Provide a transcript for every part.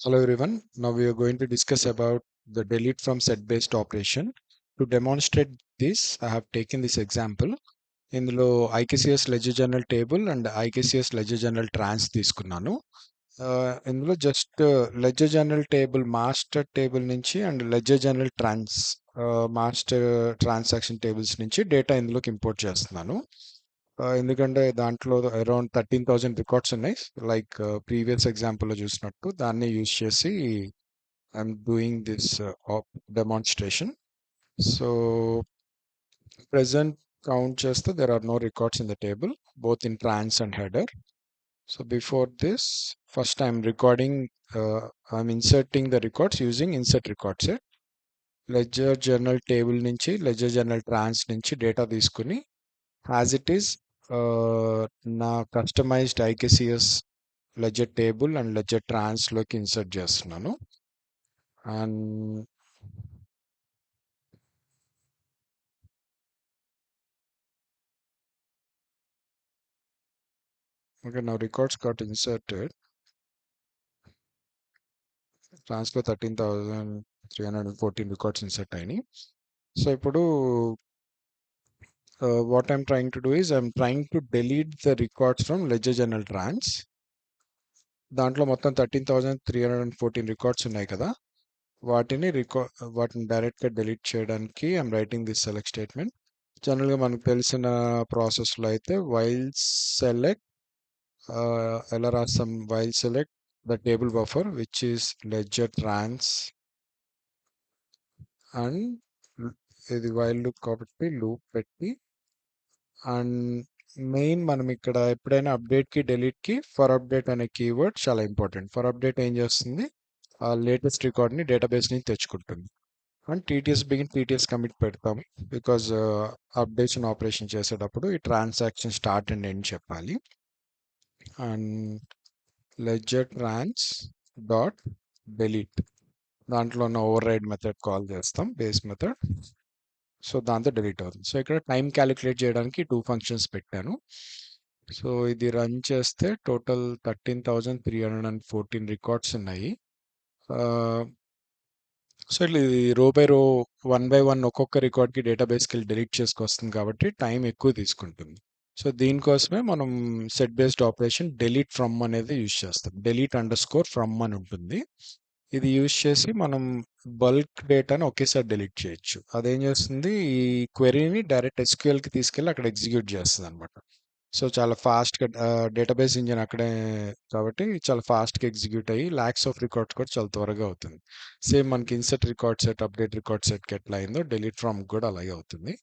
Hello everyone. Now we are going to discuss about the delete from set based operation. To demonstrate this, I have taken this example. ఇందులో IKCS ledger general table and IKCS ledger general trans తీసుకున్నాను. ఇందులో just ledger general table master table నుంచి and ledger general trans master transaction tables నుంచి data ఇందులోకి import చేస్తున్నాను. ఎందుకంటే దాంట్లో around 13,000 records ఉన్నాయి. లైక్ ప్రీవియస్ ఎగ్జాంపుల్లో చూసినట్టు దాన్ని యూజ్ చేసి I'm doing this demonstration. So present count చేస్తే there are no records in the table both in trans and header. So before this, first I'm inserting the records using insert record set. Ledger journal table నుంచి ledger journal trans నుంచి data తీసుకుని as it is నా customized IKCS ledger table and ledger ట్రాన్స్లోకి insert చేస్తున్నాను. And okay, now records got inserted. ట్రాన్స్లో 13,314 records insert అయినాయి. So ఇప్పుడు what I'm trying to do is I'm trying to delete the records from ledger journal trans. దాంట్లో మొత్తం 13,314 records ఉన్నాయి కదా, వాటిని డైరెక్ట్గా డిలీట్ చేయడానికి I'm writing this select statement. జనరల్గా మనకు తెలిసిన ప్రాసెస్లో అయితే వైల్ సెలెక్ట్ ఎలా రాస్తాం, while select the table buffer which is ledger trans and ఇది వైల్ లూప్ కాబట్టి లూప్ పెట్టి అండ్ మెయిన్ మనం ఇక్కడ ఎప్పుడైనా అప్డేట్కి డెలీట్కి ఫర్ అప్డేట్ అనే కీవర్డ్ చాలా ఇంపార్టెంట్. ఫర్ అప్డేట్ ఏం చేస్తుంది, ఆ లేటెస్ట్ రికార్డ్ని డేటాబేస్ నుంచి తెచ్చుకుంటుంది. And TTS begin TTS commit పెడతాము బికాజ్ అప్డేషన్ ఆపరేషన్ చేసేటప్పుడు ఈ ట్రాన్సాక్షన్ స్టార్ట్ అండ్ ఎండ్ చెప్పాలి. And ledger trans dot delete దాంట్లో ఉన్న ఓవర్ రైడ్ మెథడ్ కాల్ చేస్తాం, బేస్ మెథడ్. సో దాంతో డిలీట్ అవుతుంది. సో ఇక్కడ టైం క్యాలిక్యులేట్ చేయడానికి 2 ఫంక్షన్స్ పెట్టాను. సో ఇది రన్ చేస్తే టోటల్ 13,314 రికార్డ్స్ ఉన్నాయి. సో ఇట్లా ఇది రో బై రో 1 by 1 ఒక్కొక్క రికార్డ్కి డేటాబేస్కి వెళ్ళి డిలీట్ చేసుకొస్తుంది కాబట్టి టైం ఎక్కువ తీసుకుంటుంది. సో దీనికోసమే మనం set based operation delete from అనేది యూజ్ చేస్తాం. డెలీట్ అండర్ ఫ్రమ్ అని ఉంటుంది. ఇది యూజ్ చేసి మనం బల్క్ డేటాని ఒకేసారి డిలీట్ చేయొచ్చు. అదేం చేస్తుంది, ఈ క్వెరీని డైరెక్ట్ ఎస్క్యూఎల్కి తీసుకెళ్ళి అక్కడ ఎగ్జిక్యూట్ చేస్తుంది అనమాట. సో చాలా ఫాస్ట్గా డేటాబేస్ ఇంజిన్ అక్కడే కాబట్టి చాలా ఫాస్ట్గా ఎగ్జిక్యూట్ అయ్యి ల్యాక్స్ ఆఫ్ రికార్డ్స్ కూడా చాలా త్వరగా అవుతుంది. సేమ్ మనకి insert record set, update record సెట్కి ఎట్లా అయిందో డెలీట్ ఫ్రమ్ కూడా అలాగే అవుతుంది.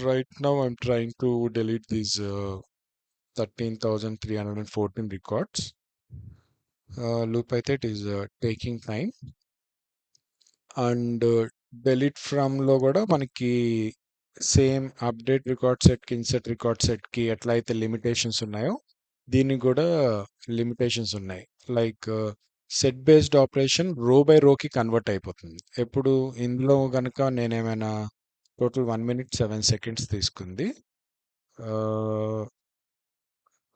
Right now I'm trying to delete these 13,314 records. Loop అయితే it is taking time. And delete ఫ్రమ్లో కూడా మనకి సేమ్ అప్డేట్ రికార్డ్ సెట్కి ఇన్సర్ట్ రికార్డ్ సెట్కి ఎట్లయితే లిమిటేషన్స్ ఉన్నాయో దీనికి కూడా లిమిటేషన్స్ ఉన్నాయి. Like set based operation row by రోకి కన్వర్ట్ అయిపోతుంది. ఎప్పుడు ఇందులో కనుక నేనేమైనా టోటల్ 1 minute 7 seconds తీసుకుంది.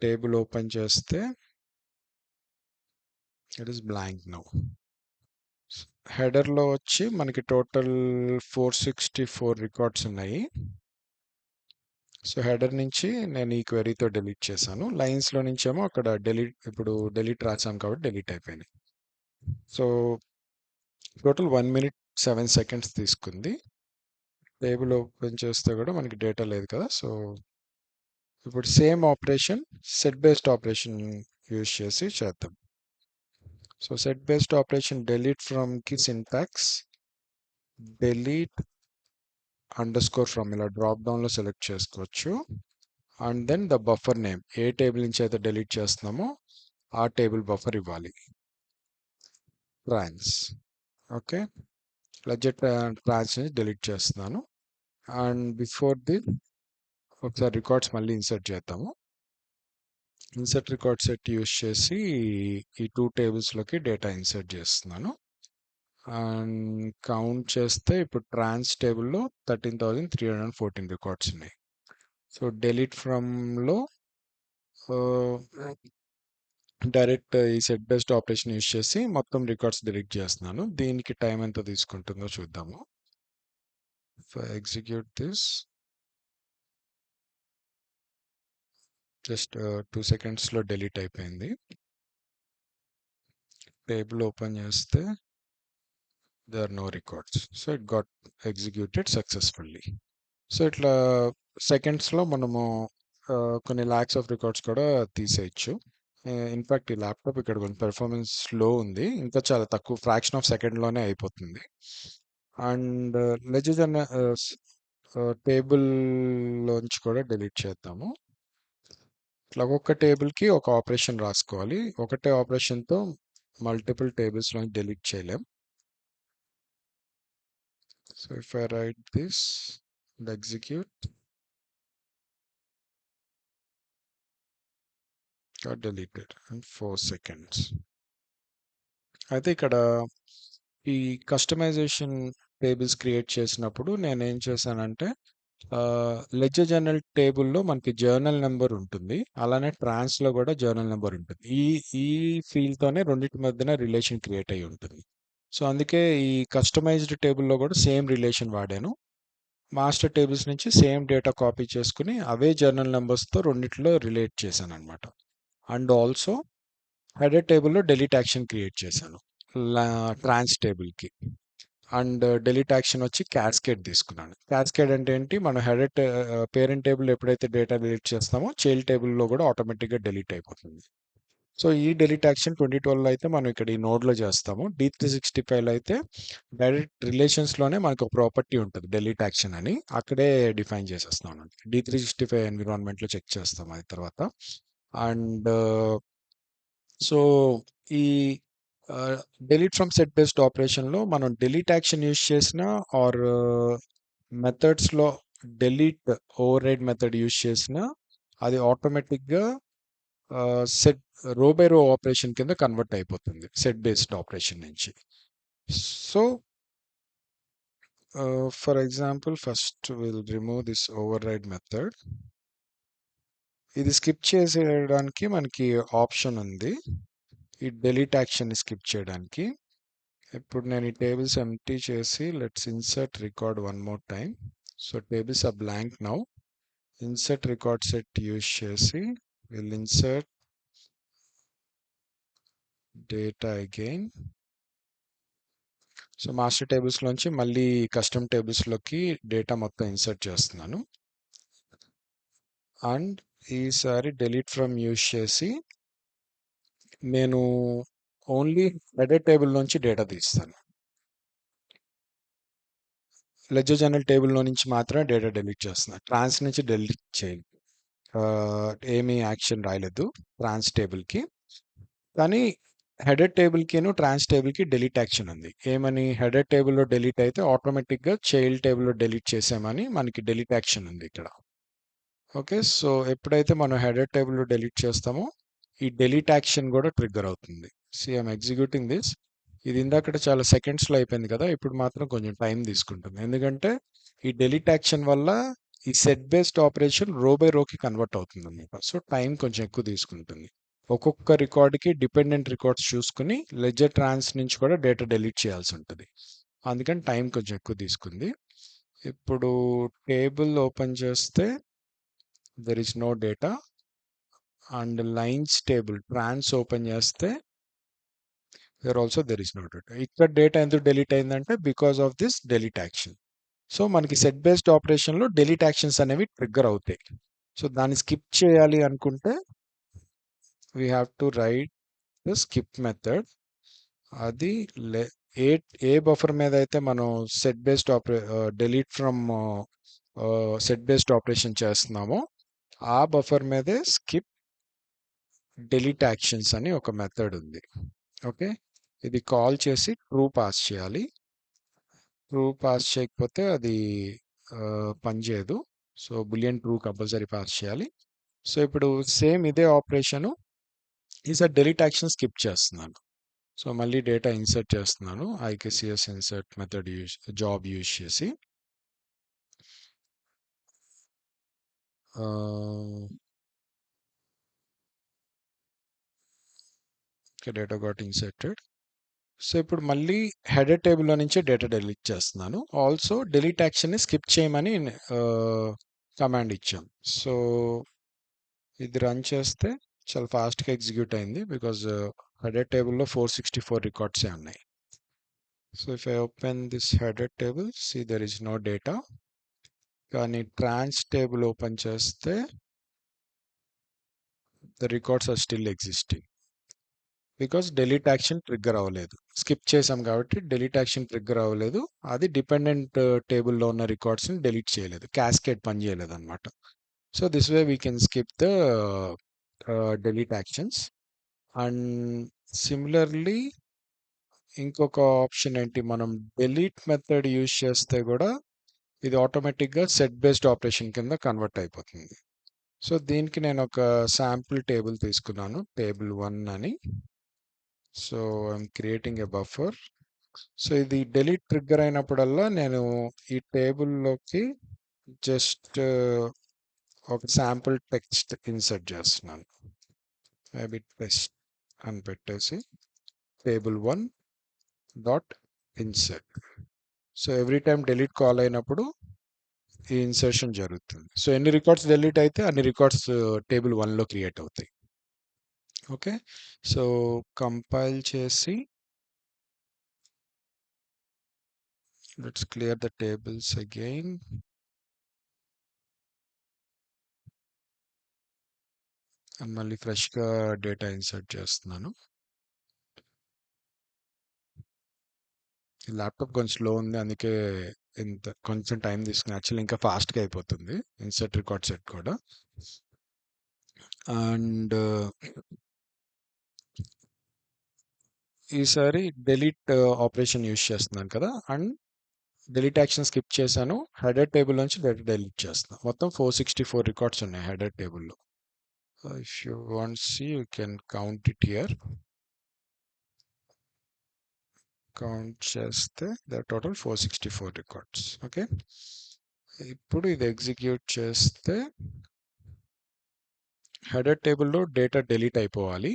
టేబుల్ ఓపెన్ చేస్తే ఇట్ ఈస్ బ్లాంక్ నౌ. హెడర్లో వచ్చి మనకి టోటల్ 464 రికార్డ్స్ ఉన్నాయి. సో హెడర్ నుంచి నేను ఈ క్వెరీతో డిలీట్ చేశాను. లైన్స్లో నుంచేమో అక్కడ ఇప్పుడు డిలీట్ రాసాను కాబట్టి డిలీట్ అయిపోయినాయి. సో టోటల్ 1 minute 7 seconds తీసుకుంది. టేబుల్ ఓపెన్ చేస్తే కూడా మనకి డేటా లేదు కదా. సో ఇప్పుడు same operation set based operation use చేసి చేద్దాం. So set based operation delete ఫ్రమ్కి సింటాక్స్ డెలీట్ అండర్స్కోర్ ఫ్రమ్ ఇలా డ్రాప్ డౌన్లో సెలెక్ట్ చేసుకోవచ్చు. And then the buffer name, ఏ టేబుల్ నుంచి అయితే డిలీట్ చేస్తున్నామో ఆ టేబుల్ బఫర్ ఇవ్వాలి. ట్రాన్స్, ఓకే, లెడ్జర్ ట్రాన్స్ నుంచి డిలీట్ చేస్తున్నాను. అండ్ బిఫోర్ ది ఒకసారి రికార్డ్స్ మళ్ళీ ఇన్సర్ట్ చేద్దాము. ఇన్సర్ట్ రికార్డ్ సెట్ యూస్ చేసి ఈ 2 టేబుల్స్లోకి డేటా ఇన్సర్ట్ చేస్తున్నాను. అండ్ కౌంట్ చేస్తే ఇప్పుడు ట్రాన్స్ టేబుల్లో 13,314 రికార్డ్స్ ఉన్నాయి. సో డెలీట్ ఫ్రమ్లో డైరెక్ట్ ఈ సెట్ బేస్డ్ ఆపరేషన్ యూజ్ చేసి మొత్తం రికార్డ్స్ డిలీట్ చేస్తున్నాను. దీనికి టైం ఎంత తీసుకుంటుందో చూద్దాము. ఎగ్జిక్యూట్ దిస్ జస్ట్ 2 సెకండ్స్లో డిలీట్ అయిపోయింది. టేబుల్ ఓపెన్ చేస్తే there are no records. So it got executed successfully. So ఇట్లా సెకండ్స్లో మనము కొన్ని ల్యాక్స్ ఆఫ్ రికార్డ్స్ కూడా తీసేయచ్చు. ఇన్ఫాక్ట్ ఈ ల్యాప్టాప్ ఇక్కడ కొంచెం పెర్ఫార్మెన్స్ స్లో ఉంది, ఇంకా చాలా తక్కువ ఫ్రాక్షన్ ఆఫ్ సెకండ్లోనే అయిపోతుంది. అండ్ లెజెస్ అనే టేబుల్లోంచి కూడా డిలీట్ చేద్దాము. ఇట్లా ఒక్కొక్క టేబుల్కి ఒక ఆపరేషన్ రాసుకోవాలి. ఒకటే ఆపరేషన్తో మల్టిపుల్ టేబుల్స్లోంచి డిలీట్ చేయలేం. So if I write this and execute, got deleted in 4 seconds. అయితే ఇక్కడ ఈ కస్టమైజేషన్ టేబుల్స్ క్రియేట్ చేసినప్పుడు నేను ఏం చేశానంటే లెడ్జర్ జర్నల్ టేబుల్లో మనకి జర్నల్ నెంబర్ ఉంటుంది, అలానే ట్రాన్స్లో కూడా జర్నల్ నెంబర్ ఉంటుంది. ఈ ఈ ఫీల్డ్తోనే రెండింటి మధ్యన రిలేషన్ క్రియేట్ అయ్యి ఉంటుంది. సో అందుకే ఈ కస్టమైజ్డ్ టేబుల్లో కూడా సేమ్ రిలేషన్ వాడాను. మాస్టర్ టేబుల్స్ నుంచి సేమ్ డేటా కాపీ చేసుకుని అవే జర్నల్ నెంబర్స్తో రెండిట్లో రిలేట్ చేశాను అనమాట. అండ్ ఆల్సో హెడర్ టేబుల్లో డెలీట్ యాక్షన్ క్రియేట్ చేశాను ట్రాన్స్ టేబుల్కి. అండ్ డెలీట్ యాక్షన్ వచ్చి క్యాస్కేడ్ తీసుకున్నాను. క్యాస్కేడ్ అంటే ఏంటి, మనం హెడర్ పేరెంట్ టేబుల్ ఎప్పుడైతే డేటా డిలీట్ చేస్తామో చైల్డ్ టేబుల్లో కూడా ఆటోమేటిక్గా డిలీట్ అయిపోతుంది. సో ఈ డెలీట్ యాక్షన్ 2012 అయితే మనం ఇక్కడ ఈ నోడ్లో చేస్తాము. D365లో అయితే డైరెక్ట్ రిలేషన్స్లోనే మనకు ఒక ప్రాపర్టీ ఉంటుంది డెలీట్ యాక్షన్ అని, అక్కడే డిఫైన్ చేసేస్తాం. D365 ఎన్విరాన్మెంట్లో చెక్ చేస్తాం అది తర్వాత. అండ్ సో ఈ డెలీట్ ఫ్రమ్ సెట్ బేస్డ్ ఆపరేషన్లో మనం డెలీట్ యాక్షన్ యూజ్ చేసిన ఆర్ మెథడ్స్లో delete override method use చేసిన అది ఆటోమేటిక్గా సెట్ రో బై రో ఆపరేషన్ కింద కన్వర్ట్ అయిపోతుంది సెట్ బేస్డ్ ఆపరేషన్ నుంచి. So for example first will remove this override method. ఇది స్కిప్ చేసేయడానికి మనకి ఆప్షన్ ఉంది, ఈ డెలీట్ యాక్షన్ స్కిప్ చేయడానికి. ఇప్పుడు నేను ఈ టేబుల్స్ ఎంప్టీ చేసి let's insert record one more time. So tables are blank now. Insert record set use చేసి will insert data again. So master టేబుల్స్లోంచి మళ్ళీ కస్టమ్ టేబుల్స్లోకి డేటా మొత్తం ఇన్సర్ట్ చేస్తున్నాను. అండ్ ఈసారి డెలీట్ ఫ్రమ్ యూజ్ చేసి నేను ఓన్లీ హెడర్ టేబుల్ నుంచి డేటా తీస్తాను. లెడ్జర్ జర్నల్ టేబుల్లో నుంచి మాత్రమే డేటా డిలీట్ చేస్తున్నాను. ట్రాన్స్ నుంచి డిలీట్ చేయాలి, ఏమీ యాక్షన్ రాయలేదు ట్రాన్స్ టేబుల్కి. కానీ హెడర్ టేబుల్కిను ట్రాన్స్ టేబుల్కి డిలీట్ యాక్షన్ ఉంది. ఏమని, హెడర్ టేబుల్లో డిలీట్ అయితే ఆటోమేటిక్గా చైల్డ్ టేబుల్లో డిలీట్ చేసామని మనకి డిలీట్ యాక్షన్ ఉంది ఇక్కడ. ఓకే, సో ఎప్పుడైతే మనం హెడర్ టేబుల్లో డిలీట్ చేస్తామో ఈ డిలీట్ యాక్షన్ కూడా ట్రిగ్గర్ అవుతుంది. I'm executing this. ఇది ఇందాక చాలా సెకండ్స్లో అయిపోయింది కదా, ఇప్పుడు మాత్రం కొంచెం టైం తీసుకుంటుంది. ఎందుకంటే ఈ డిలీట్ యాక్షన్ వల్ల ఈ set based operation row by రోకి కన్వర్ట్ అవుతుంది అనమాట. సో టైం కొంచెం ఎక్కువ తీసుకుంటుంది. ఒక్కొక్క రికార్డ్కి డిపెండెంట్ రికార్డ్స్ చూసుకుని లెడ్జర్ ట్రాన్స్ నుంచి కూడా డేటా డిలీట్ చేయాల్సి ఉంటుంది. అందుకని టైం కొంచెం ఎక్కువ తీసుకుంది. ఇప్పుడు టేబుల్ ఓపెన్ చేస్తే there is no data. And lines table trans open చేస్తే there also there is no data. ఇక్కడ డేటా ఎందుకు డిలీట్ అయిందంటే because of this delete action. So మనకి సెట్ బేస్డ్ ఆపరేషన్లో డిలీట్ యాక్షన్స్ అనేవి ట్రిగ్గర్ అవుతాయి. సో దాన్ని స్కిప్ చేయాలి అనుకుంటే we have to write the skip method. అది ఏ ఏ బఫర్ మీద అయితే మనం set based delete from set based operation చేస్తున్నామో ఆ బఫర్ మీదే స్కిప్ డిలీట్ యాక్షన్స్ అని ఒక మెథడ్ ఉంది. ఓకే, ఇది కాల్ చేసి ట్రూ పాస్ చేయాలి. ట్రూ పాస్ చేయకపోతే అది పనిచేయదు. So boolean true compulsory pass చేయాలి. సో ఇప్పుడు సేమ్ ఇదే ఆపరేషను ఈసారి డెలీట్ యాక్షన్ స్కిప్ చేస్తున్నాను. సో మళ్ళీ డేటా ఇన్సర్ట్ చేస్తున్నాను ఐకేసిఎస్ ఇన్సర్ట్ మెథడ్ జాబ్ యూజ్ చేసి. Data got inserted. సో ఇప్పుడు మళ్ళీ హెడర్ టేబుల్లో నుంచి డేటా డిలీట్ చేస్తున్నాను. ఆల్సో డిలీట్ యాక్షన్ని స్కిప్ చేయమని కమాండ్ ఇచ్చాం. సో ఇది రన్ చేస్తే చాలా ఫాస్ట్గా ఎగ్జిక్యూట్ అయింది, బికాజ్ హెడర్ టేబుల్లో 464 రికార్డ్సే ఉన్నాయి. So if I open this header table, see there is no data. కానీ ట్రాన్స్ టేబుల్ ఓపెన్ చేస్తే the records are still existing, because delete action trigger అవ్వలేదు. స్కిప్ చేసాం కాబట్టి డిలీట్ యాక్షన్ ట్రిగ్గర్ అవ్వలేదు. అది డిపెండెంట్ టేబుల్లో ఉన్న రికార్డ్స్ని డిలీట్ చేయలేదు, క్యాస్కేడ్ పని చేయలేదు అనమాట. So this way we can skip the delete actions. And similarly ఇంకొక ఆప్షన్ ఏంటి, మనం డిలీట్ మెథడ్ యూజ్ చేస్తే కూడా ఇది ఆటోమేటిక్గా సెట్ బేస్డ్ ఆపరేషన్ కింద కన్వర్ట్ అయిపోతుంది. సో దీనికి నేను ఒక శాంపుల్ టేబుల్ తీసుకున్నాను, టేబుల్ 1 అని. So I'm creating a buffer. So ఇది డిలీట్ ట్రిగ్గర్ అయినప్పుడల్లా నేను ఈ టేబుల్లోకి జస్ట్ ఒక శాంపుల్ టెక్స్ట్ ఇన్సర్ట్ చేస్తున్నాను. మేబీ టెస్ట్ అని పెట్టేసి table 1 dot insert. So every time delete call అయినప్పుడు ఈ ఇన్సర్షన్ జరుగుతుంది. సో ఎన్ని రికార్డ్స్ డిలీట్ అయితే అన్ని రికార్డ్స్ టేబుల్ 1లో క్రియేట్ అవుతాయి. ఓకే, సో కంపైల్ చేసి let's clear the tables again. మళ్ళీ ఫ్రెష్గా డేటా ఇన్సర్ట్ చేస్తున్నాను. ల్యాప్టాప్ కొంచెం స్లో ఉంది, అందుకే ఇంత కొంచెం టైం తీసుకుని. యాక్చువల్లీ ఇంకా ఫాస్ట్గా అయిపోతుంది ఇన్సర్ట్ రికార్డ్ సెట్ కూడా. అండ్ ఈసారి డిలీట్ ఆపరేషన్ యూస్ చేస్తున్నాను కదా, అండ్ డిలీట్ యాక్షన్ స్కిప్ చేశాను. హెడర్ టేబుల్ నుంచి డేటా డిలీట్ చేస్తున్నాను. మొత్తం 464 రికార్డ్స్ ఉన్నాయి హెడర్ టేబుల్లో. If you want see you can count it here. Count చేస్తే ద టోటల్ 464 రికార్డ్స్. ఓకే, ఇప్పుడు ఇది ఎగ్జిక్యూట్ చేస్తే హెడర్ టేబుల్లో డేటా డిలీట్ అయిపోవాలి,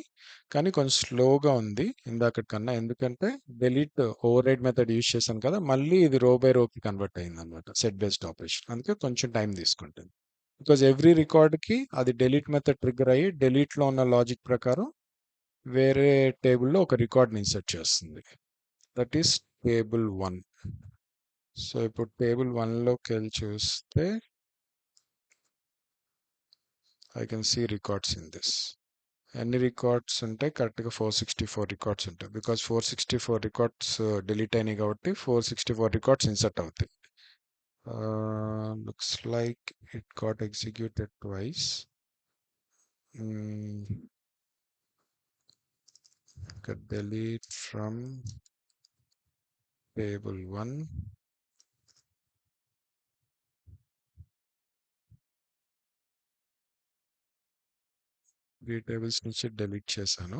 కానీ కొంచెం స్లోగా ఉంది ఇందాక కన్నా. ఎందుకంటే delete override method use చేశాను కదా, మళ్ళీ ఇది రో బై రోకి కన్వర్ట్ అయింది అనమాట, సెట్ బేస్డ్ ఆపరేషన్. అందుకే కొంచెం టైం తీసుకుంటుంది, బికాజ్ ఎవ్రీ రికార్డ్కి అది డిలీట్ మెథడ్ ట్రిగ్గర్ అయ్యి డిలీట్లో ఉన్న లాజిక్ ప్రకారం వేరే టేబుల్లో ఒక రికార్డ్ని ఇన్సర్ట్ చేస్తుంది. That is table 1. సో ఇప్పుడు టేబుల్ 1లోకి వెళ్ళి చూస్తే I can see records in this. ఎన్ని రికార్డ్స్ ఉంటాయి? కరెక్ట్గా 464 రికార్డ్స్ ఉంటాయి, బికాస్ 464 రికార్డ్స్ డిలీట్ అయినాయి కాబట్టి 464 రికార్డ్స్ ఇన్సర్ట్ అవుతాయి. Looks like it got executed twice. delete from table 1. ఈ టేబుల్స్ నుంచి delete చేశాను.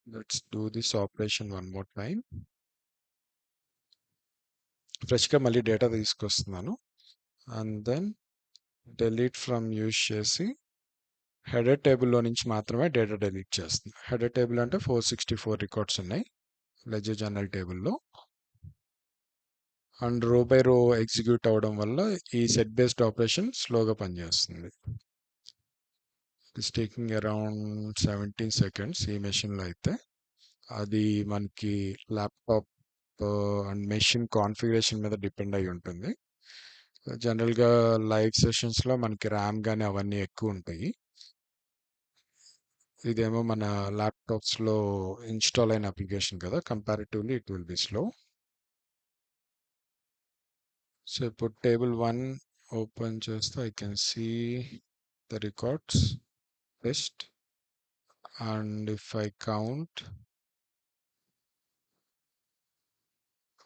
Let's do this operation one more time. ఫ్రెష్గా మళ్ళీ డేటా తీసుకొస్తున్నాను. And then delete from use చేసి హెడర్ టేబుల్లో నుంచి మాత్రమే డేటా డిలీట్ చేస్తుంది. హెడర్ టేబుల్ అంటే 464 రికార్డ్స్ ఉన్నాయి లెడ్జర్ జర్నల్ టేబుల్లో. And row by row execute అవ్వడం వల్ల ఈ సెట్ బేస్డ్ ఆపరేషన్ స్లోగా పనిచేస్తుంది. ఇట్స్ టేకింగ్ అరౌండ్ 17 సెకండ్స్ ఈ మెషిన్లో అయితే. అది మనకి ల్యాప్టాప్ అండ్ మెషిన్ కాన్ఫిగరేషన్ మీద డిపెండ్ అయి ఉంటుంది. జనరల్గా లైవ్ సెషన్స్లో మనకి ర్యామ్ కానీ అవన్నీ ఎక్కువ ఉంటాయి. ఇదేమో మన ల్యాప్టాప్స్లో ఇన్స్టాల్ అయిన అప్లికేషన్ కదా, comparatively it will be slow. So ఇప్పుడు టేబుల్ 1 ఓపెన్ చేస్తే I can see the records test. And if I count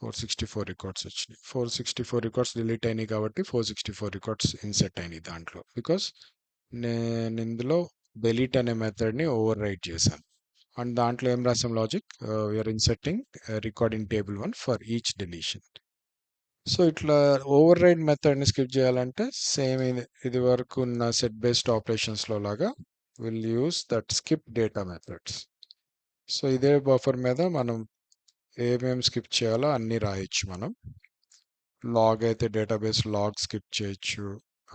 464 records వచ్చినాయి. 464 రికార్డ్స్ డిలీట్ అయినాయి కాబట్టి 464 రికార్డ్స్ ఇన్సెట్ అయినాయి దాంట్లో, బికాస్ నేను ఇందులో డిలీట్ అనే మెథడ్ని ఓవర్ రైట్ చేశాను. అండ్ దాంట్లో ఏం రాసాం logic, we're inserting record in table 1 for each deletion. So ఇట్లా ఓవర్ రైడ్ మెథడ్ని స్కిప్ చేయాలంటే సేమ్ ఇది వరకు ఉన్న సెట్ బేస్డ్ ఆపరేషన్స్లో లాగా will use that skip data methods. So ఇదే బఫర్ మీద మనం ఏమేమి స్కిప్ చేయాలో అన్నీ రాయొచ్చు మనం. లాగ్ అయితే డేటాబేస్ లాగ్ స్కిప్ చేయొచ్చు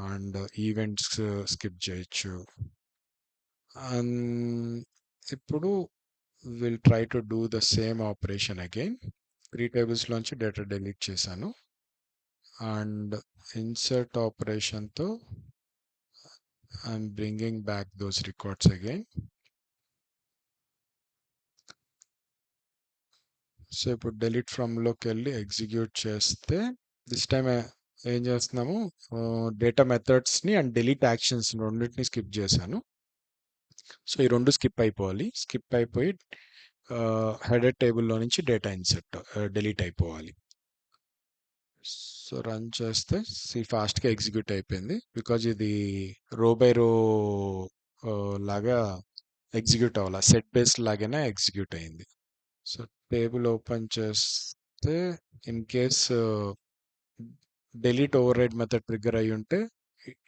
అండ్ ఈవెంట్స్ స్కిప్ చేయొచ్చు. అండ్ ఇప్పుడు will try to do the same operation again. 3 టేబుల్స్లోంచి డేటా డిలీట్ చేశాను అండ్ ఇన్సర్ట్ ఆపరేషన్తో I'm bringing back those records again. So ఇప్పుడు డెలీట్ ఫ్రమ్లోకి వెళ్ళి ఎగ్జిక్యూట్ చేస్తే దిస్ టైమ్ ఏం చేస్తున్నాము, డేటా మెథడ్స్ని అండ్ డెలీట్ యాక్షన్స్ రెండింటిని స్కిప్ చేశాను. సో ఈ రెండు స్కిప్ అయిపోవాలి. స్కిప్ అయిపోయి హెడర్ టేబుల్లో నుంచి డేటా ఇన్సర్ట్ డిలీట్ అయిపోవాలి. సో రన్ చేస్తే ఫాస్ట్గా ఎగ్జిక్యూట్ అయిపోయింది బికాజ్ ఇది రో బై రో లాగా ఎగ్జిక్యూట్ అవ్వాలి, సెట్ బేస్ లాగానే ఎగ్జిక్యూట్ అయింది. సో టేబుల్ ఓపెన్ చేస్తే in case delete override method trigger అయ్యి ఉంటే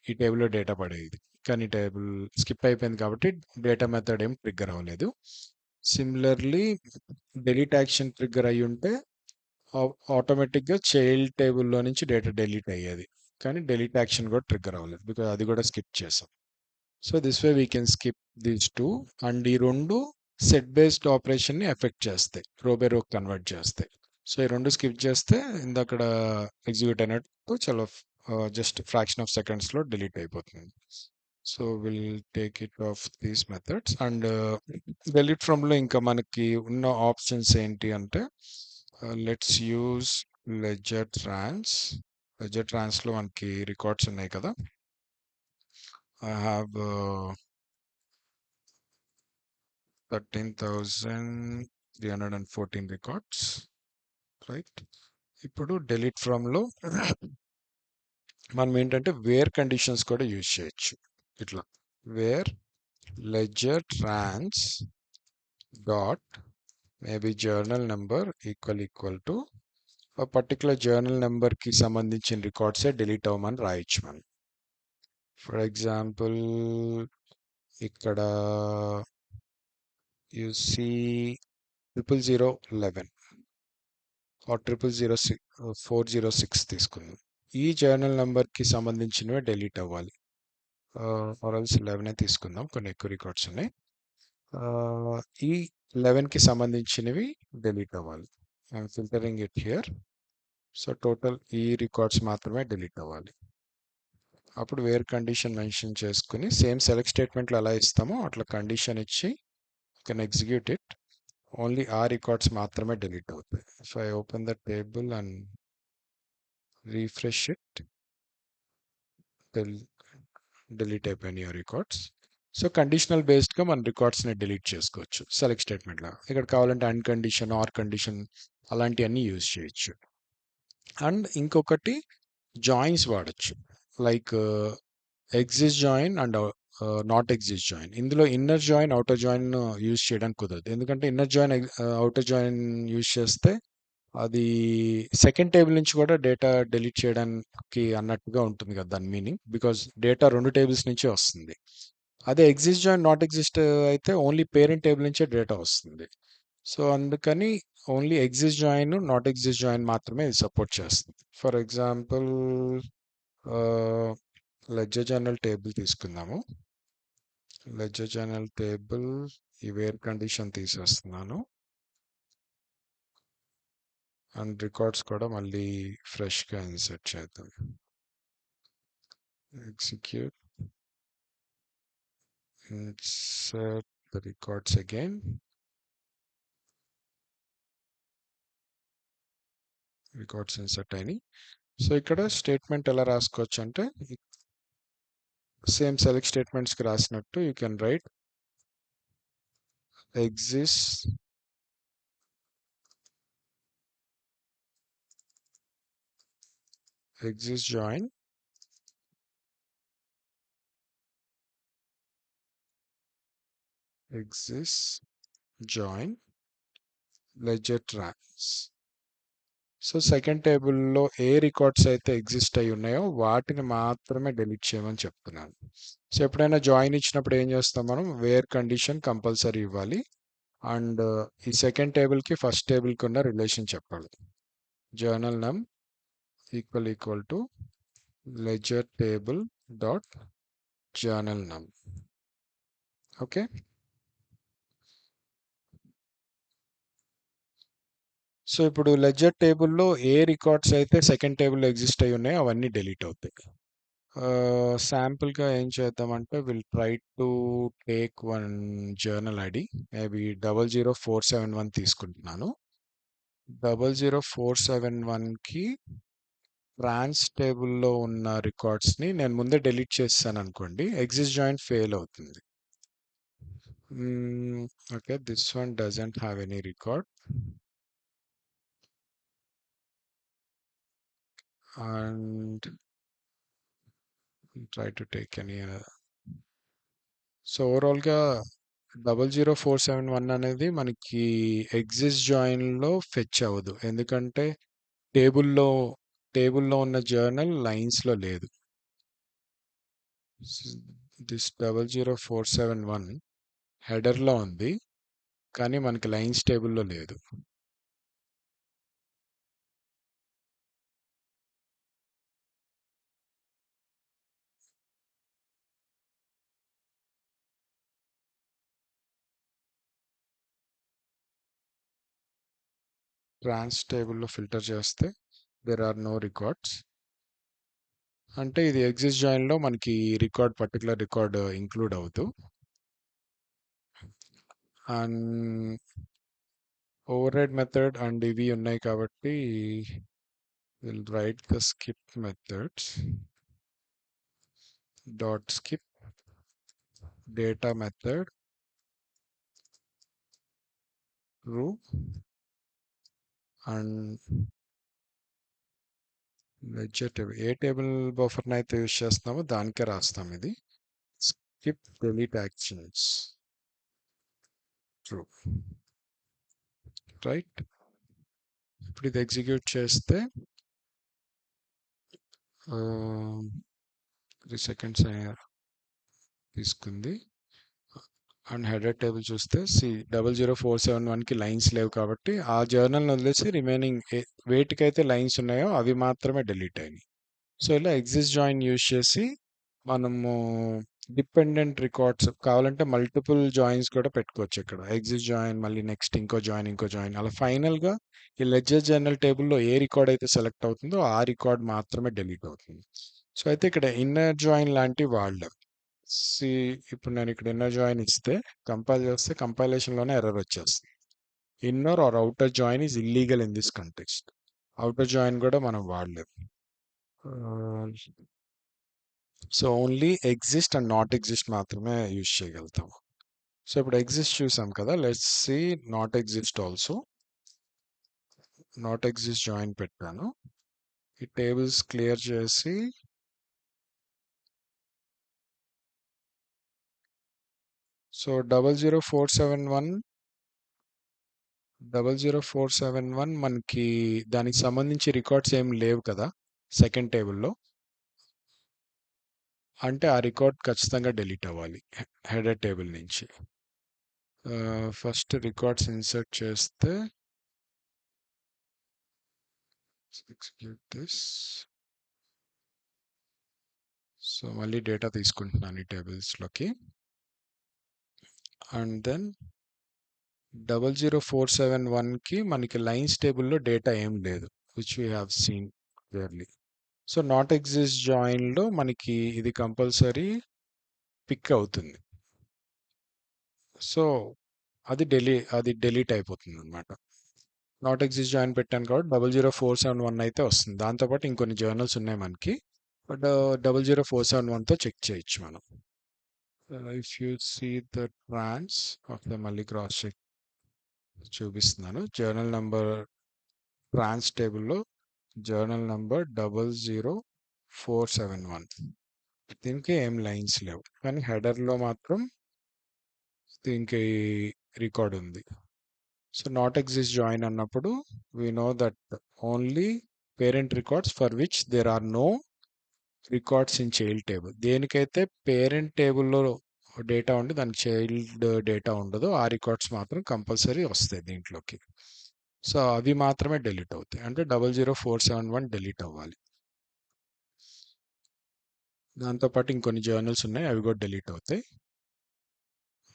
ఈ టేబుల్లో డేటా పడేది, కానీ టేబుల్ స్కిప్ అయిపోయింది కాబట్టి డేటా మెథడ్ ఏం ట్రిగ్గర్ అవ్వలేదు. సిమిలర్లీ డెలీట్ యాక్షన్ ట్రిగ్గర్ అయ్యి ఉంటే ఆటోమేటిక్గా చైల్డ్ టేబుల్లో నుంచి డేటా డెలీట్ అయ్యేది, కానీ డెలీట్ యాక్షన్ కూడా ట్రిగ్గర్ అవ్వలేదు బికాజ్ అది కూడా స్కిప్ చేసాం. So this way we can skip these two and ఈ రెండు సెట్ బేస్డ్ ఆపరేషన్ని ఎఫెక్ట్ చేస్తాయి, రో బై రో కన్వర్ట్ చేస్తాయి. సో ఈ రెండు స్కిప్ చేస్తే ఇందక్కడ ఎగ్జిక్యూట్ అయినట్టు చాలా జస్ట్ ఫ్రాక్షన్ ఆఫ్ సెకండ్స్లో డిలీట్ అయిపోతుంది. So will take it off these methods and delete ఫ్రమ్లో ఇంకా మనకి ఉన్న ఆప్షన్స్ ఏంటి అంటే let's use ledger trans. Ledger ట్రాన్స్లో మనకి రికార్డ్స్ ఉన్నాయి కదా. I have 13,314 records, right. ఇప్పుడు డెలీట్ ఫ్రమ్లో మనం ఏంటంటే వేర్ కండిషన్స్ కూడా యూజ్ చేయొచ్చు. ఇట్లా where ledger trans dot maybe journal number equal to particular journal నెంబర్కి సంబంధించిన రికార్డ్సే డిలీట్ అవ్వమని రాయొచ్చు మనం. ఫర్ ఎగ్జాంపుల్ ఇక్కడ you see 00011 or 406 తీసుకుందాం. ఈ జర్నల్ నెంబర్కి సంబంధించినవి డిలీట్ అవ్వాలి. ఫర్ ఎల్స్ 11 తీసుకుందాం, కొన్ని ఎక్కువ రికార్డ్స్ ఉన్నాయి. ఈ 11కి సంబంధించినవి డిలీట్ అవ్వాలి. I'm filtering it here. So total ఈ రికార్డ్స్ మాత్రమే డిలీట్ అవ్వాలి. అప్పుడు వేర్ కండిషన్ మెన్షన్ చేసుకుని సేమ్ సెలెక్ట్ స్టేట్మెంట్లో ఎలా ఇస్తామో అట్లా కండిషన్ ఇచ్చి కెన్ ఎగ్జిక్యూట్ ఇట్. ఓన్లీ ఆ రికార్డ్స్ మాత్రమే డిలీట్ అవుతాయి. So I open the table and refresh it. Delete అయిపోయినాయి ఆ రికార్డ్స్. సో కండిషనల్ బేస్డ్గా మన రికార్డ్స్ని డిలీట్ చేసుకోవచ్చు సెలెక్ట్ స్టేట్మెంట్లో. ఇక్కడ కావాలంటే అన్ కండిషన్ ఆర్ కండిషన్ అలాంటివన్నీ యూజ్ చేయొచ్చు. అండ్ ఇంకొకటి జాయిన్స్ వాడచ్చు, like exist join and not exist join. ఇందులో inner join outer join use చేయడానికి కుదరదు, ఎందుకంటే inner join outer join use చేస్తే అది సెకండ్ టేబుల్ నుంచి కూడా డేటా డిలీట్ చేయడానికి అన్నట్టుగా ఉంటుంది కదా దాని మీనింగ్, బికాజ్ డేటా రెండు టేబుల్స్ నుంచే వస్తుంది. అదే ఎగ్జిస్ట్ జాయిన్ నాట్ ఎగ్జిస్ట్ అయితే ఓన్లీ పేరెంట్ టేబుల్ నుంచే డేటా వస్తుంది. సో అందుకని only exist join not exist join మాత్రమే ఇది సపోర్ట్ చేస్తుంది. For example ledger journal table తీసుకుందాము. లెడ్జర్ జర్నల్ టేబుల్ ఈ వేర్ కండిషన్ తీసేస్తున్నాను అండ్ రికార్డ్స్ కూడా మళ్ళీ ఫ్రెష్గా ఇన్సర్ట్ చేద్దాం. Execute, insert the records again. Records insert అయినాయి. సో ఇక్కడ స్టేట్మెంట్ ఎలా రాసుకోవచ్చు అంటే సేమ్ సెలెక్ట్ స్టేట్మెంట్స్కి రాసినట్టు you can write exist join ledger trans. So second టేబుల్లో ఏ రికార్డ్స్ అయితే ఎగ్జిస్ట్ అయి ఉన్నాయో వాటిని మాత్రమే డిలీట్ చేయమని చెప్తున్నాను. సో ఎప్పుడైనా జాయిన్ ఇచ్చినప్పుడు ఏం చేస్తాం మనం, వేర్ కండిషన్ కంపల్సరీ ఇవ్వాలి అండ్ ఈ సెకండ్ టేబుల్కి ఫస్ట్ టేబుల్కి ఉన్న రిలేషన్ చెప్పాలి. Journal num equal to ledger table dot journal num. Okay. So ఇప్పుడు లెడ్జర్ టేబుల్లో ఏ రికార్డ్స్ అయితే సెకండ్ టేబుల్లో ఎగ్జిస్ట్ అయి ఉన్నాయో అవన్నీ డిలీట్ అవుతాయి. శాంపుల్గా ఏం చేద్దామంటే will try to take one journal ID, maybe 00471 తీసుకుంటున్నాను. 00471కి ట్రాన్స్ టేబుల్లో ఉన్న రికార్డ్స్ని నేను ముందే డిలీట్ చేస్తాను అనుకోండి, ఎగ్జిస్ట్ జాయిన్ ఫెయిల్ అవుతుంది. Okay, this one doesn't have any record and try to take any so ఓవరాల్గా 00471 అనేది మనకి ఎగ్జిస్ట్ జాయిన్లో ఫెచ్ అవ్వదు, ఎందుకంటే టేబుల్లో టేబుల్లో ఉన్న జర్నల్ లైన్స్లో లేదు. దిస్ 00471 హెడర్లో ఉంది, కానీ మనకి లైన్స్ టేబుల్లో లేదు. ట్రాన్స్ టేబుల్లో ఫిల్టర్ చేస్తే దెర్ ఆర్ నో రికార్డ్స్, అంటే ఇది ఎగ్జిస్ట్ జాయిన్లో మనకి పర్టికులర్ రికార్డ్ ఇంక్లూడ్ అవుతూ. And override method and ఇవి ఉన్నాయి కాబట్టి will write the skip methods dot skip data method true and ledger table, ఏ టేబుల్ బఫర్ని అయితే యూజ్ చేస్తున్నామో దానికే రాస్తాం ఇది. Skip delete actions true, right. ఇప్పుడు ఇది ఎగ్జిక్యూట్ చేస్తే 3 సెకండ్స్ తీసుకుంది. అండ్ హెడర్ టేబుల్ చూస్తే 00471కి లైన్స్ లేవు కాబట్టి ఆ జర్నల్ని వదిలేసి రిమైనింగ్ వేటికైతే లైన్స్ ఉన్నాయో అవి మాత్రమే డిలీట్ అయినాయి. సో ఇలా ఎగ్జిస్ట్ జాయిన్ యూజ్ చేసి మనము డిపెండెంట్ రికార్డ్స్ కావాలంటే మల్టిపుల్ జాయిన్స్ కూడా పెట్టుకోవచ్చు. ఇక్కడ ఎగ్జిస్ట్ జాయిన్, మళ్ళీ నెక్స్ట్ ఇంకో జాయిన్, అలా ఫైనల్గా ఈ లెడ్జర్ జర్నల్ టేబుల్లో ఏ రికార్డ్ అయితే సెలెక్ట్ అవుతుందో ఆ రికార్డ్ మాత్రమే డిలీట్ అవుతుంది. సో అయితే ఇక్కడ ఇన్నర్ జాయిన్ లాంటివి వాడలేం. సి ఇప్పుడు నేను ఇక్కడ ఇన్నర్ జాయిన్ ఇస్తే కంపైల్ చేస్తే కంపైలేషన్లోనే ఎర్రర్ వచ్చేస్తుంది. Inner or outer join is illegal in this context. Outer join కూడా మనం వాడలేం. So only exist and not exist మాత్రమే యూజ్ చేయగలుగుతాము. సో ఇప్పుడు ఎగ్జిస్ట్ చూసాం కదా, let's see not exist also. Not exist join పెట్టాను, ఈ టేబుల్స్ క్లియర్ చేసి సో 00471 మనకి దానికి సంబంధించి రికార్డ్స్ ఏం లేవు కదా సెకండ్ టేబుల్లో, అంటే ఆ రికార్డ్ ఖచ్చితంగా డిలీట్ అవ్వాలి హెడర్ టేబుల్ నుంచి. ఫస్ట్ రికార్డ్స్ ఇన్సర్ట్ చేస్తే ఎగ్జిక్యూట్ దిస్. సో మళ్ళీ డేటా తీసుకుంటున్నాను ఈ టేబుల్స్లోకి. అండ్ దెన్ 00471కి మనకి లైన్స్ టేబుల్లో డేటా ఏం లేదు, which we have seen clearly. So not exist జాయిన్లో మనకి ఇది కంపల్సరీ పిక్ అవుతుంది. సో అది డిలీట్ అయిపోతుంది అనమాట. నాట్ ఎగ్జిస్ట్ జాయిన్ పెట్టాను కాబట్టి 00471 అయితే వస్తుంది. దాంతోపాటు ఇంకొన్ని జర్నల్స్ ఉన్నాయి మనకి, బట్ 00471తో చెక్ చేయొచ్చు మనం. If you see the trans okay, మళ్ళీ క్రాస్ చెక్ చూపిస్తున్నాను. జర్నల్ నంబర్ ట్రాన్స్ టేబుల్లో జర్నల్ నంబర్ 00471, దీనికి ఏం లైన్స్ లేవు, కానీ హెడర్లో మాత్రం దీనికి రికార్డ్ ఉంది. సో నాట్ ఎగ్జిస్ట్ జాయిన్ అన్నప్పుడు we know that only parent records for which there are no records in child table. దేనికైతే పేరెంట్ టేబుల్లో డేటా ఉండి దానికి చైల్డ్ డేటా ఉండదు. ఆ రికార్డ్స్ మాత్రం కంపల్సరీ వస్తాయి దీంట్లోకి. సో అవి మాత్రమే డిలీట్ అవుతాయి. అంటే 00471 డిలీట్ అవ్వాలి. దాంతోపాటు ఇంకొన్ని జర్నల్స్ ఉన్నాయి, అవి కూడా డిలీట్ అవుతాయి.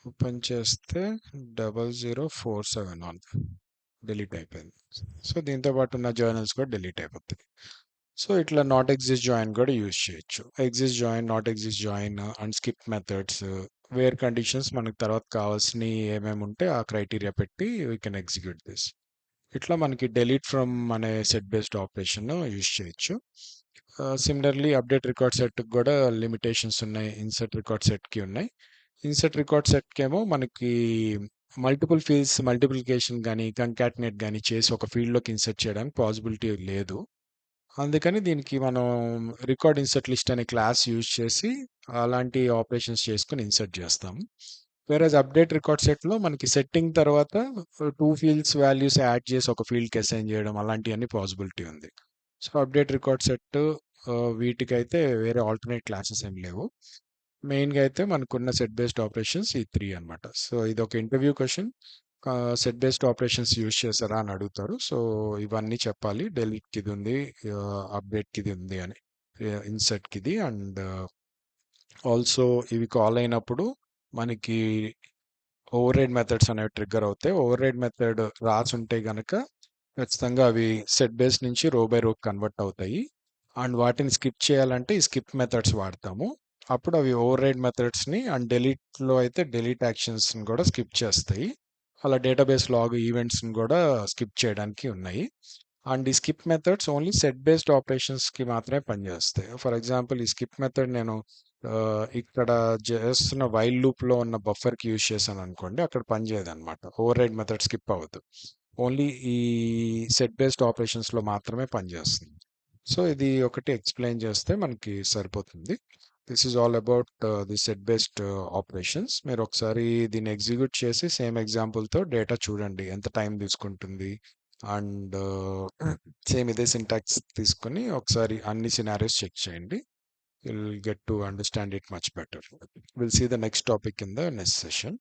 ఓపెన్ చేస్తే 00471 డిలీట్ అయిపోయింది. సో దీంతో పాటు ఉన్న జర్నల్స్ కూడా డిలీట్ అయిపోతాయి. సో ఇట్లా నాట్ ఎగ్జిస్ట్ జాయిన్ కూడా యూజ్ చేయొచ్చు. Exist join, not exist join and skip methods, where conditions మనకు తర్వాత కావాల్సినవి ఏమేమి ఉంటే ఆ క్రైటీరియా పెట్టి వీ కెన్ ఎగ్జిక్యూట్ దిస్. ఇట్లా మనకి డెలీట్ ఫ్రమ్ అనే సెట్ బేస్డ్ ఆపరేషన్ యూజ్ చేయొచ్చు. సిమిలర్లీ అప్డేట్ రికార్డ్ సెట్ కూడా లిమిటేషన్స్ ఉన్నాయి, ఇన్సర్ట్ రికార్డ్ సెట్కి ఉన్నాయి. ఇన్సర్ట్ రికార్డ్ సెట్కి ఏమో మనకి మల్టిపుల్ ఫీల్డ్స్ మల్టిప్లికేషన్ కానీ కంకాటినేట్ కానీ చేసి ఒక ఫీల్డ్లోకి ఇన్సర్ట్ చేయడానికి పాసిబిలిటీ లేదు. అందుకని దీనికి మనం రికార్డ్ ఇన్సర్ట్ లిస్ట్ అనే క్లాస్ యూజ్ చేసి అలాంటి ఆపరేషన్స్ చేసుకుని ఇన్సర్ట్ చేస్తాము. వేరేజ్ అప్డేట్ రికార్డ్ సెట్లో మనకి సెట్టింగ్ తర్వాత 2 ఫీల్డ్స్ వాల్యూస్ యాడ్ చేసి ఒక ఫీల్డ్కి అసైన్ చేయడం అలాంటివన్నీ పాసిబిలిటీ ఉంది. సో అప్డేట్ రికార్డ్ సెట్ వీటికైతే వేరే ఆల్టర్నేట్ క్లాసెస్ ఏం లేవు. మెయిన్గా అయితే మనకున్న సెట్ బేస్డ్ ఆపరేషన్స్ ఈ 3 అన్నమాట. సో ఇది ఒక interview question. Set based operations use చేస్తారా అని అడుగుతారు. సో ఇవన్నీ చెప్పాలి. డెలీట్కి ఇది ఉంది, అప్డేట్కి ఇది ఉంది అని, ఇన్సర్ట్కి ఇది, అండ్ ఆల్సో ఇవి కాల్ అయినప్పుడు మనకి ఓవర్ రైడ్ మెథడ్స్ అనేవి ట్రిగ్గర్ అవుతాయి. ఓవర్ రైడ్ మెథడ్ రాసి ఉంటే గనక ఖచ్చితంగా అవి సెట్ బేస్ నుంచి రో బై రో కన్వర్ట్ అవుతాయి. అండ్ వాటిని స్కిప్ చేయాలంటే ఈ స్కిప్ మెథడ్స్ వాడతాము. అప్పుడు అవి ఓవర్ రైడ్ మెథడ్స్ని అండ్ డెలీట్లో అయితే డెలీట్ యాక్షన్స్ని కూడా స్కిప్ చేస్తాయి. అలా డేటాబేస్ లాగ్ ఈవెంట్స్ని కూడా స్కిప్ చేయడానికి ఉన్నాయి. అండ్ ఈ skip methods only set based ఆపరేషన్స్కి మాత్రమే పనిచేస్తాయి. ఫర్ ఎగ్జాంపుల్ ఈ స్కిప్ మెథడ్ నేను ఇక్కడ చేస్తున్న వైల్ లూప్లో ఉన్న బఫర్కి యూజ్ చేశాను అనుకోండి, అక్కడ పనిచేయదు అనమాట. ఓవర్ రైడ్ మెథడ్ స్కిప్ అవ్వదు. ఓన్లీ ఈ సెట్ బేస్డ్ ఆపరేషన్స్లో మాత్రమే పనిచేస్తుంది. సో ఇది ఒకటి ఎక్స్ప్లెయిన్ చేస్తే మనకి సరిపోతుంది. This is all about the set based operations. మీరు ఒకసారి దీన్ని ఎగ్జిక్యూట్ చేసి సేమ్ ఎగ్జాంపుల్తో డేటా చూడండి ఎంత టైం తీసుకుంటుంది. అండ్ సేమ్ ఇదే సింటాక్స్ తీసుకొని ఒకసారి అన్ని సినారియోస్ చెక్ చేయండి. You'll get to understand it much better. We'll see the next topic in the next session.